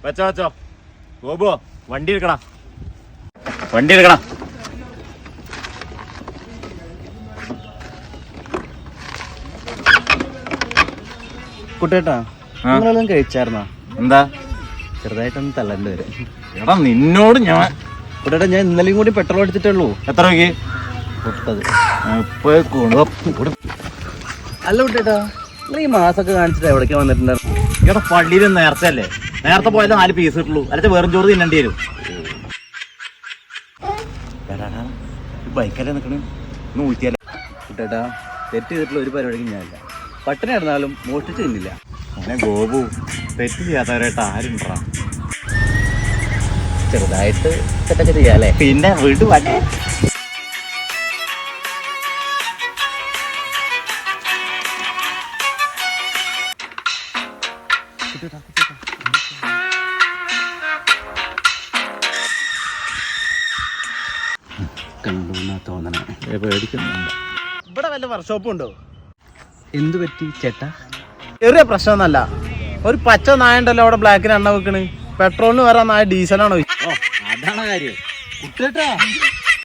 വെച്ചോ വെച്ചോ. ഗോപു വണ്ടി എടുക്കണ. വണ്ടി എടുക്കണ. കുട്ടേട്ടാ നിങ്ങളെല്ലാം കഴിച്ചായിരുന്നോ? എന്താ ചെറുതായിട്ടൊന്ന് തള്ളേണ്ടി വരും. എടാ നിന്നോട് ഞാൻ കുട്ടേട്ടാ ഞാൻ ഇന്നലെയും കൂടി പെട്രോൾ അടിച്ചിട്ടുള്ളൂ. എത്ര രൂപയ്ക്ക്? കൊടുത്തത്. അല്ല കുട്ടേട്ടാ നിങ്ങൾ ഈ മാസമൊക്കെ കാണിച്ചിട്ട് എവിടേക്ക് വന്നിട്ടുണ്ടായിരുന്നു? ഇവിടെ പള്ളിയിൽ നേരത്തെ അല്ലേ, നേരത്തെ പോയത് 4 പീസ് കിട്ടുള്ളൂ, അല്ലെങ്കിൽ വെറും ചോറ് തിന്നേണ്ടി വരും. ബൈക്കല്ലേ നിൽക്കണേ നൂറ്റിയല്ല. കുട്ടേട്ടാ തെറ്റ് ചെയ്തിട്ടുള്ള ഒരു പരിപാടിക്കും ഞാനില്ല. പട്ടിണി കിടന്നാലും മോഷ്ടിച്ച് തിന്നില്ല. അങ്ങനെ ഗോപു തെറ്റ് ചെയ്യാത്തവരായിട്ട് ആരുണ്ടാ? ചെറുതായിട്ട് തെറ്റൊക്കെ ചെയ്യാല്ലേ. പിന്നെ വീട്ടിൽ വണ്ടി കണ്ടുന്നാ തോന്നണേ. പേടിക്കുന്നുണ്ട്. ഇവിടെ വല്ല വർക്ക്ഷോപ്പും ഉണ്ടോ? എന്തു പറ്റി ചേട്ടാ? ചെറിയ പ്രശ്നമൊന്നല്ല. ഒരു പച്ച നായ ഉണ്ടല്ലോ അവിടെ ബ്ലാക്കിന് എണ്ണ വെക്കണ്. പെട്രോളിന് വേറെ നായ ഡീസലാണോ? അതാണ് കാര്യം കുട്ടേട്ടാ.